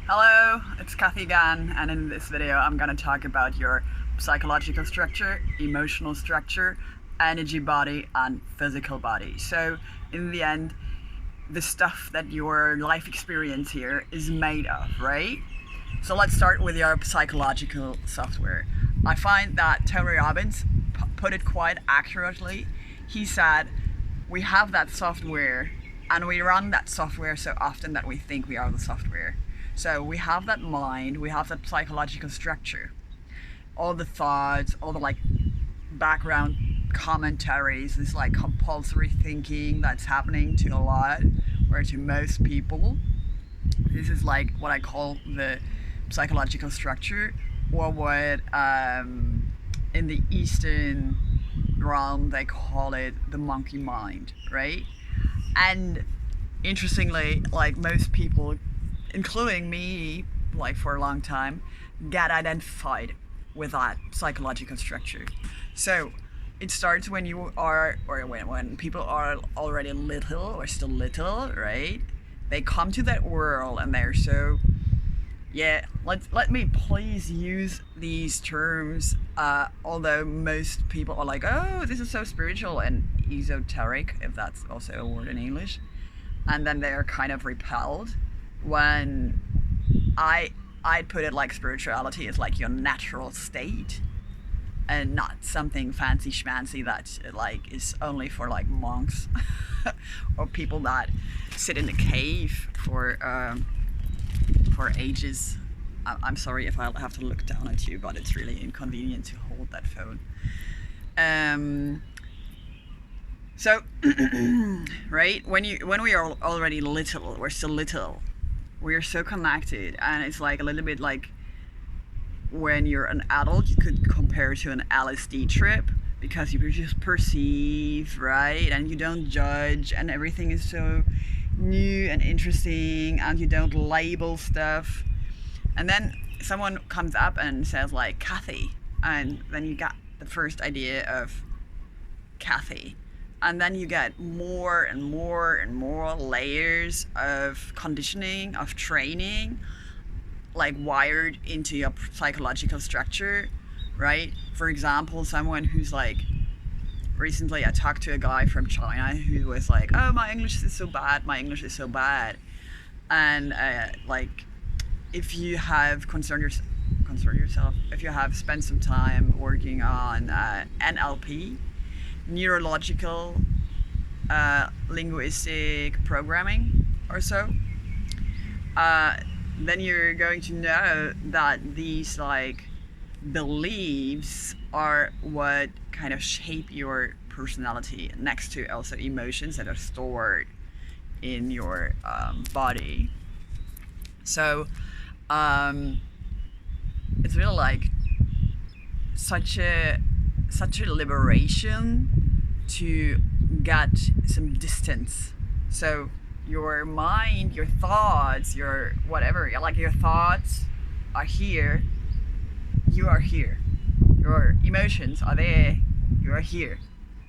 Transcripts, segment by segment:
Hello, it's Kathy again, and in this video I'm going to talk about your psychological structure, emotional structure, energy body, and physical body. So in the end, the stuff that your life experience here is made of, right? So let's start with your psychological software. I find that Tony Robbins put it quite accurately. He said, we have that software and we run that software so often that we think we are the software. So we have that mind, we have that psychological structure, all the thoughts, all the background commentaries, this compulsory thinking that's happening to a lot or to most people. This is like what I call the psychological structure, or what in the Eastern realm they call it the monkey mind, right? And interestingly, most people, including me, for a long time, get identified with that psychological structure. So it starts when you are, or when people are already little or still little, right? They come to that world and they're so, let me please use these terms, although most people are like, oh, this is so spiritual and esoteric, if that's also a word in English. And then they're kind of repelled when I'd put it like spirituality is like your natural state and not something fancy schmancy that is only for monks or people that sit in a cave for ages. I'm sorry if I'll have to look down at you, but it's really inconvenient to hold that phone. So, right, when we are already little, we're still little, we are so connected, and it's like a little bit like when you're an adult, you could compare to an LSD trip, because you just perceive, right, and you don't judge, and everything is so new and interesting, and you don't label stuff. And then someone comes up and says like, Kathy, and then you got the first idea of Kathy. And then you get more and more and more layers of conditioning, of training, wired into your psychological structure, right? For example, someone who's recently I talked to a guy from China who was like, oh, my English is so bad. And if you have concerned yourself, if you have spent some time working on NLP, neurological linguistic programming or so, then you're going to know that these beliefs are what kind of shape your personality, next to also emotions that are stored in your body. So it's really such a liberation to get some distance. So your mind, your thoughts, your whatever, your thoughts are here, you are here. Your emotions are there, you are here,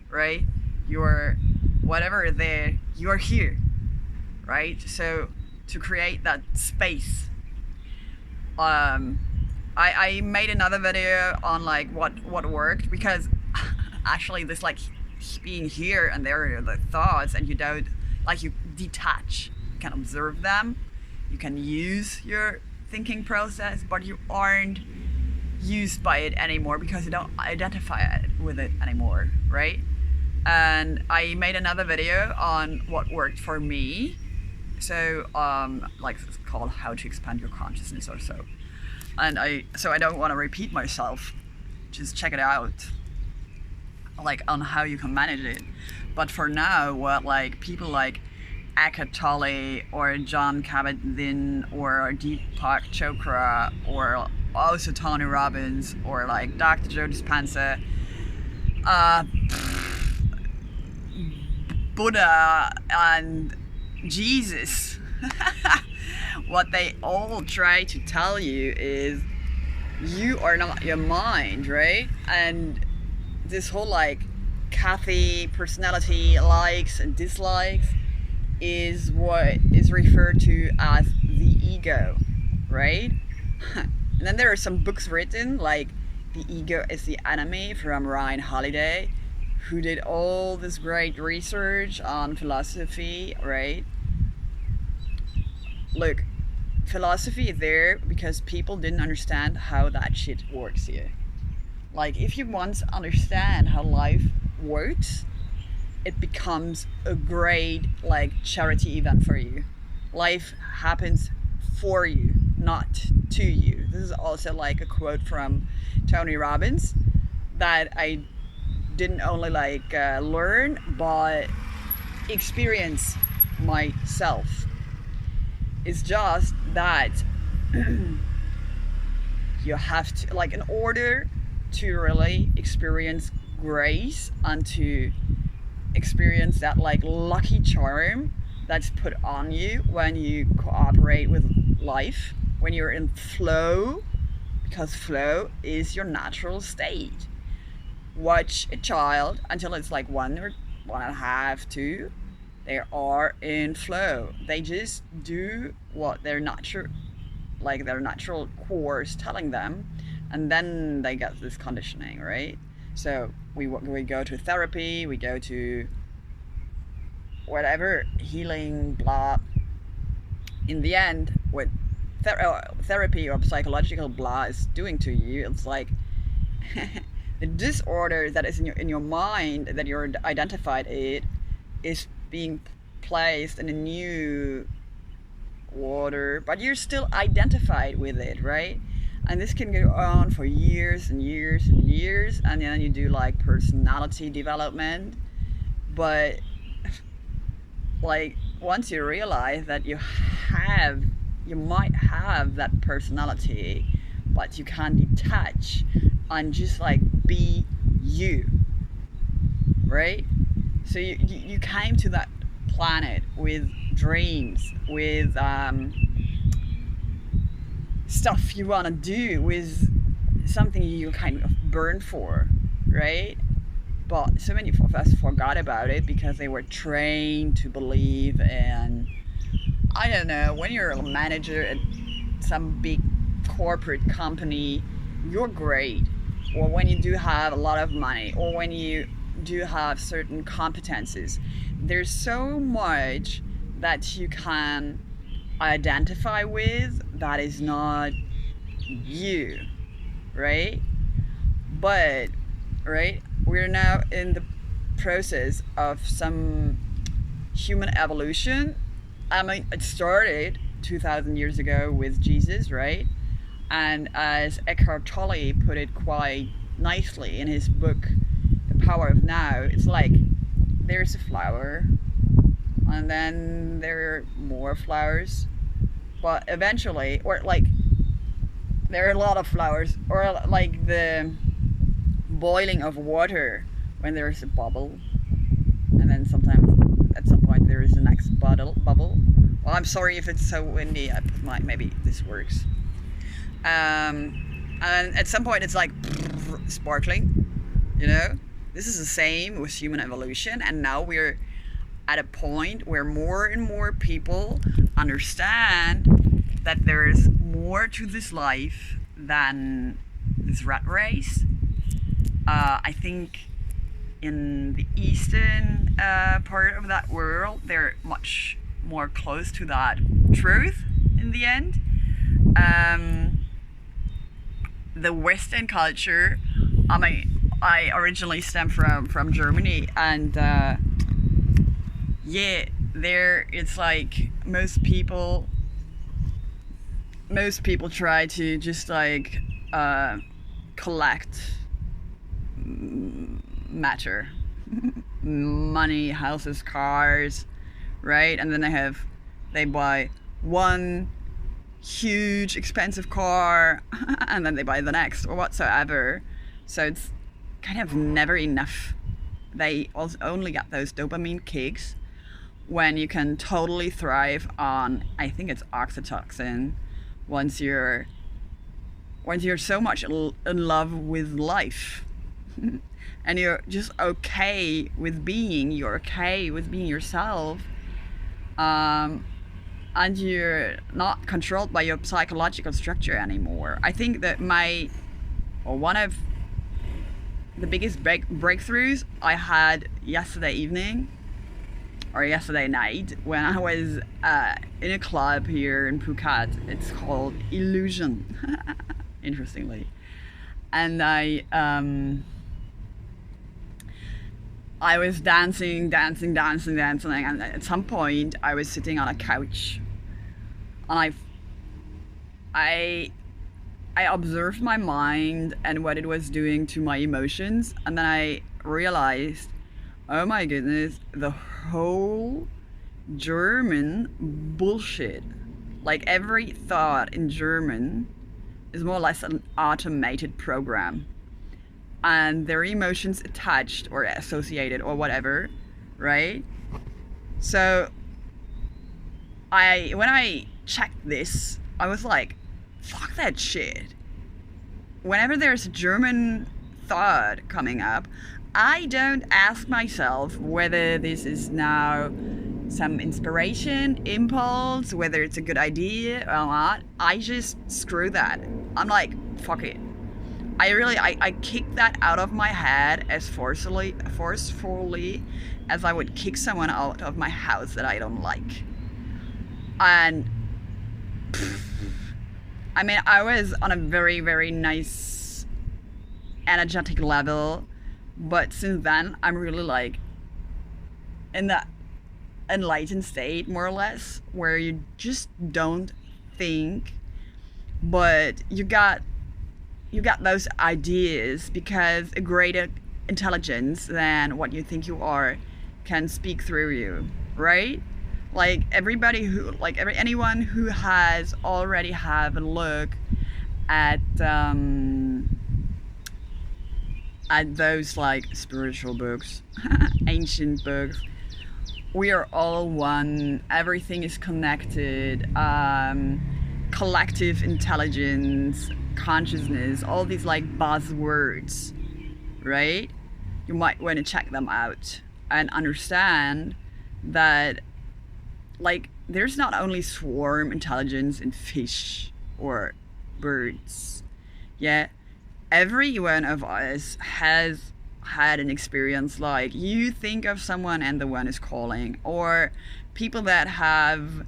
right? Your whatever is there, you are here, right? So to create that space, I made another video on what worked, because actually this being here and there are the thoughts, and you don't you detach, you can observe them, you can use your thinking process, but you aren't used by it anymore because you don't identify with it anymore, right? And I made another video on what worked for me. So it's called How to Expand Your Consciousness or so. And I don't want to repeat myself, just check it out on how you can manage it. But for now, what people like Eckhart Tolle or John Kabat-Zinn or Deepak Chopra or also Tony Robbins or Dr. Joe Dispenza, Buddha and Jesus, what they all try to tell you is you are not your mind, right? And this whole Kathy personality likes and dislikes is what is referred to as the ego. right? And then there are some books written like The Ego is the Enemy from Ryan Holiday, who did all this great research on philosophy, right? Look, philosophy is there because people didn't understand how that shit works here. Like, if you once understand how life works, it becomes a great, like, charity event for you. Life happens for you, not to you. This is also like a quote from Tony Robbins that I didn't only like learn but experience myself. It's just that you have to, like, in order to really experience grace and to experience that, like, lucky charm that's put on you when you cooperate with life, when you're in flow, because flow is your natural state. Watch a child until it's like 1 or 1.5, 2. They are in flow. They just do what their natural core is telling them, and then they get this conditioning, right? So we go to therapy, we go to whatever healing, blah. In the end, what therapy or psychological blah is doing to you, it's like the disorder that is in your mind that you're identified it is being placed in a new order, but you're still identified with it, right? And this can go on for years and years and years, and then you do like personality development. But like, once you realize that you might have that personality, but you can't detach and just like be you, right? So you came to that planet with dreams, with stuff you want to do, with something you kind of burn for, right? But so many of us forgot about it because they were trained to believe in, I don't know, when you're a manager at some big corporate company, you're great. Or when you do have a lot of money, or when you do have certain competencies, there's so much that you can identify with that is not you, right? But, right, we're now in the process of some human evolution. I mean, it started 2,000 years ago with Jesus, right? And as Eckhart Tolle put it quite nicely in his book, The Power of Now, it's like there's a flower, and then there are more flowers, but eventually, or like there are a lot of flowers, or like the boiling of water when there's a bubble, and then sometimes at some point there is the next bubble. Well, I'm sorry if it's so windy. I put maybe this works. And at some point it's like sparkling, you know. This is the same with human evolution, and now we're at a point where more and more people understand that there's more to this life than this rat race. I think in the eastern part of that world, they're much more close to that truth in the end. The Western culture, I mean, I originally stem from Germany, and yeah, there it's like most people try to just like collect matter, money, houses, cars, right? And then they buy one huge expensive car and then they buy the next or whatsoever. So it's kind of never enough. They also only get those dopamine kicks when you can totally thrive on, I think it's oxytocin, once you're so much in love with life and you're just okay with being yourself, and you're not controlled by your psychological structure anymore. I think that one of the biggest breakthroughs I had yesterday evening or yesterday night when I was in a club here in Phuket. It's called Illusion, interestingly. And I was dancing, and at some point I was sitting on a couch, and I observed my mind and what it was doing to my emotions, and then I realized, oh my goodness, the whole German bullshit, like every thought in German is more or less an automated program, and their emotions attached or associated or whatever, right? So when I checked this, I was like, fuck that shit. Whenever there's a German thought coming up, I don't ask myself whether this is now some inspiration, impulse, whether it's a good idea or not. I just screw that. I'm like, fuck it. I kick that out of my head as forcefully as I would kick someone out of my house that I don't like. And I mean, I was on a very, very nice energetic level, but since then I'm really like in that enlightened state, more or less, where you just don't think, but you got those ideas because a greater intelligence than what you think you are can speak through you, right? Like anyone who has already have a look at those like spiritual books, ancient books. We are all one. Everything is connected. Collective intelligence, consciousness, all these like buzzwords, right? You might want to check them out and understand that like there's not only swarm intelligence in fish or birds. Yeah, every one of us has had an experience like you think of someone and the one is calling, or people that have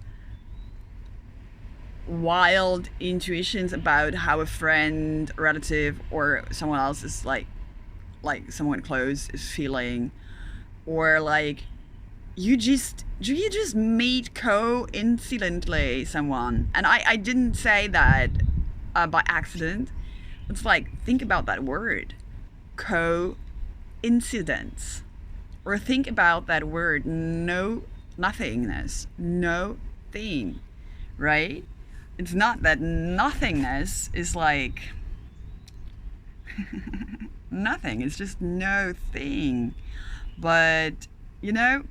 wild intuitions about how a friend, relative, or someone else is like someone close is feeling, or like you just meet coincidentally someone. And I didn't say that by accident. It's like, think about that word, coincidence, or think about that word, nothingness, no thing, right? It's not that nothingness is like nothing, it's just no thing. But you know,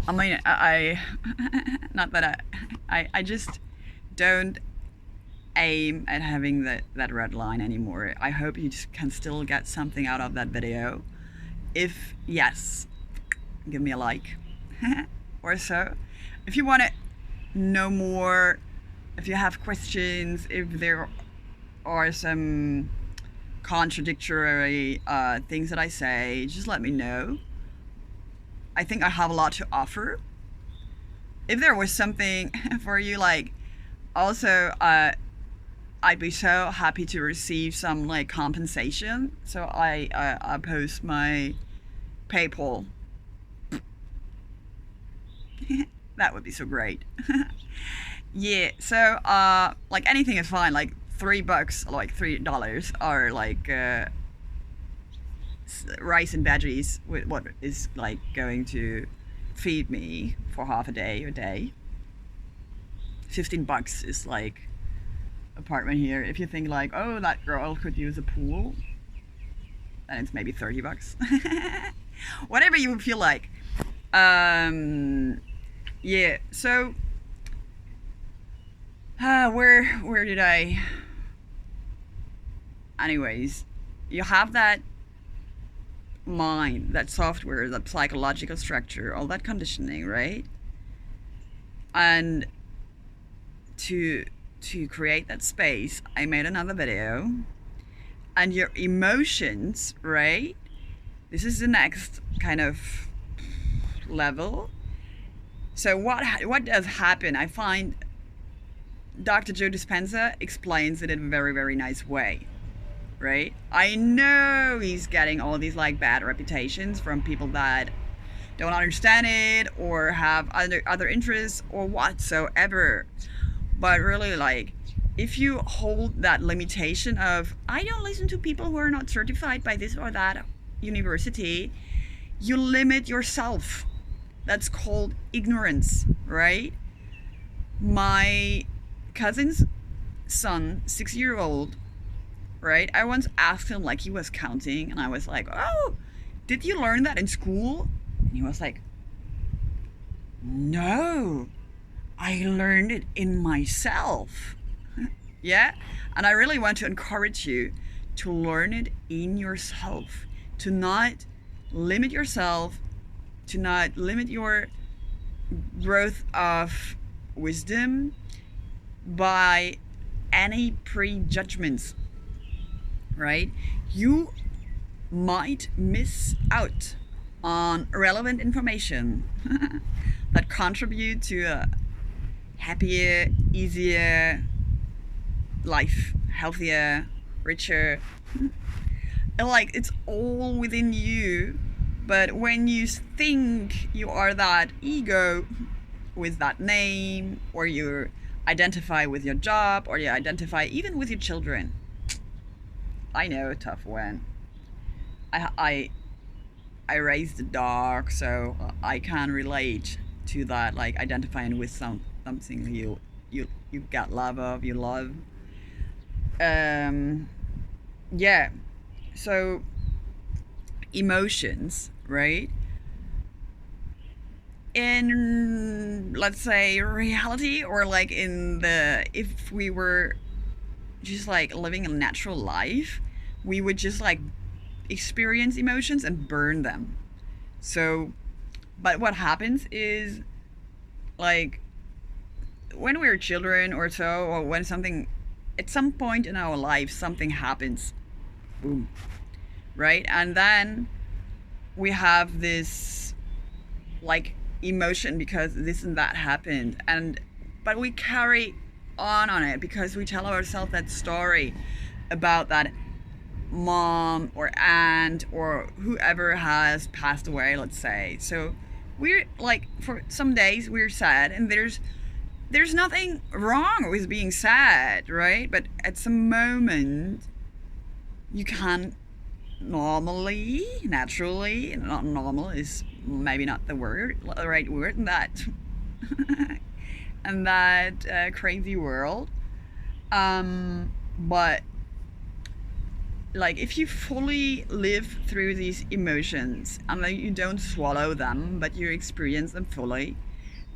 I mean, I not that I just don't aim at having that red line anymore. I hope you can still get something out of that video. If yes, give me a like or so. If you want to know more, if you have questions, if there are some contradictory things that I say, just let me know. I think I have a lot to offer. If there was something for you, like, also I'd be so happy to receive some like compensation. So I post my PayPal. That would be so great. Yeah, so like anything is fine. Like $3, like $3 are like rice and veggies with what is like going to feed me for half a day. $15 is like apartment here. If you think like, oh, that girl could use a pool, then it's maybe $30. Whatever you feel like. Yeah, so where did I, anyways, you have that mind, that software, that psychological structure, all that conditioning, right? And to create that space, I made another video. And your emotions, right? This is the next kind of level. So what does happen? I find Dr. Joe Dispenza explains it in a very, very nice way, right? I know he's getting all these like bad reputations from people that don't understand it or have other interests or whatsoever. But really, like, if you hold that limitation of, I don't listen to people who are not certified by this or that university, you limit yourself. That's called ignorance, right? My cousin's son, 6-year-old, right? I once asked him, like, he was counting, and I was like, oh, did you learn that in school? And he was like, no, I learned it in myself. Yeah? And I really want to encourage you to learn it in yourself, to not limit yourself, to not limit your growth of wisdom by any prejudgments, right? You might miss out on relevant information that contribute to a happier, easier life, healthier, richer. And like, it's all within you. But when you think you are that ego with that name, or you identify with your job, or you identify even with your children, I know, tough one. I raised a dog, so I can relate to that, like identifying with something you got love of, you love. Yeah. So emotions, right? In, let's say, reality, or like if we were just like living a natural life, we would just like experience emotions and burn them. So, but what happens is, like, when we're children or so, or when something, at some point in our life, something happens, boom, right? And then we have this like emotion because this and that happened, but we carry on it because we tell ourselves that story about that mom or aunt or whoever has passed away, let's say. So we're like, for some days we're sad, and there's nothing wrong with being sad, right? But at some moment you can naturally, not normal is maybe not the right word in that in that crazy world, but like, if you fully live through these emotions and then you don't swallow them but you experience them fully,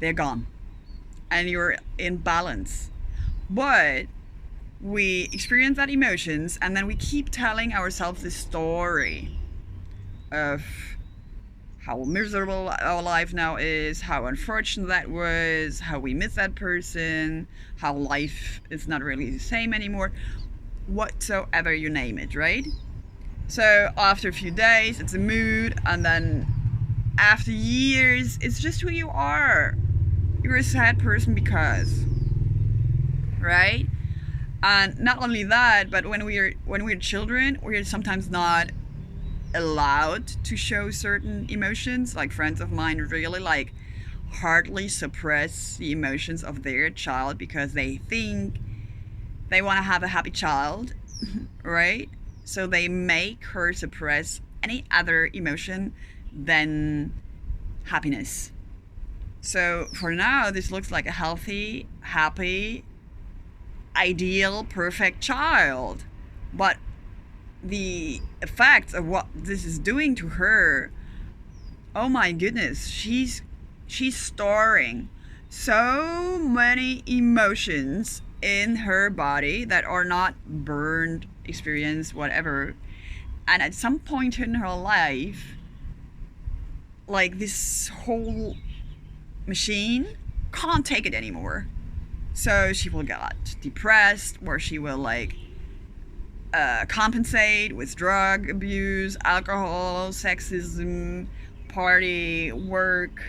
they're gone and you're in balance. But we experience that emotions and then we keep telling ourselves this story of how miserable our life now is, how unfortunate that was, how we miss that person, how life is not really the same anymore, whatsoever, you name it, right? So after a few days it's a mood, and then after years it's just who you are. You're a sad person because, right? And not only that, but when we're children, we're sometimes not allowed to show certain emotions. Like, friends of mine really like hardly suppress the emotions of their child because they think they want to have a happy child, right? So they make her suppress any other emotion than happiness. So for now, this looks like a healthy, happy, ideal, perfect child. But the effects of what this is doing to her, oh my goodness, she's storing so many emotions in her body that are not burned, experienced, whatever. And at some point in her life, like, this whole machine can't take it anymore. So she will get depressed, or she will like compensate with drug abuse, alcohol, sexism, party, work,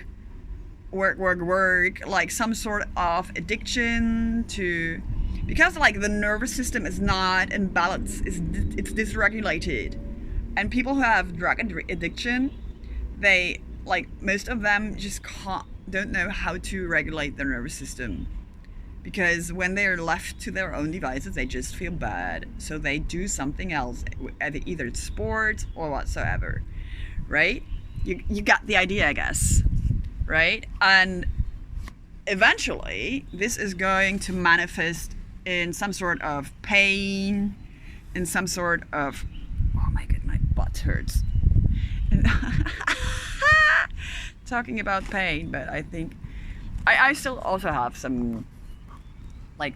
like some sort of addiction to, because like the nervous system is not in balance, it's dysregulated. And people who have drug addiction, they like, most of them just don't know how to regulate their nervous system, because when they're left to their own devices, they just feel bad, so they do something else, either sports or whatsoever, right? You got the idea, I guess, right? And eventually this is going to manifest in some sort of pain, in some sort of, oh my god, my butt hurts. Talking about pain, but I think I still also have some like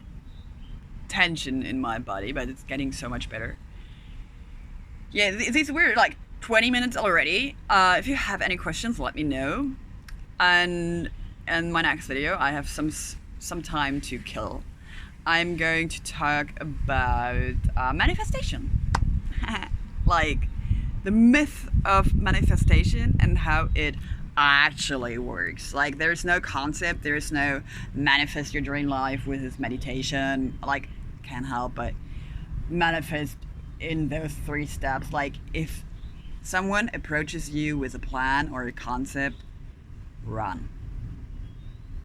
tension in my body, but it's getting so much better. Yeah, these were like 20 minutes already. If you have any questions, let me know. And in my next video, I have some time to kill. I'm going to talk about manifestation. Like the myth of manifestation and how it actually works. Like there's no concept, there's no manifest your dream life with this meditation, like can't help but manifest in those 3 steps. Like if someone approaches you with a plan or a concept, run.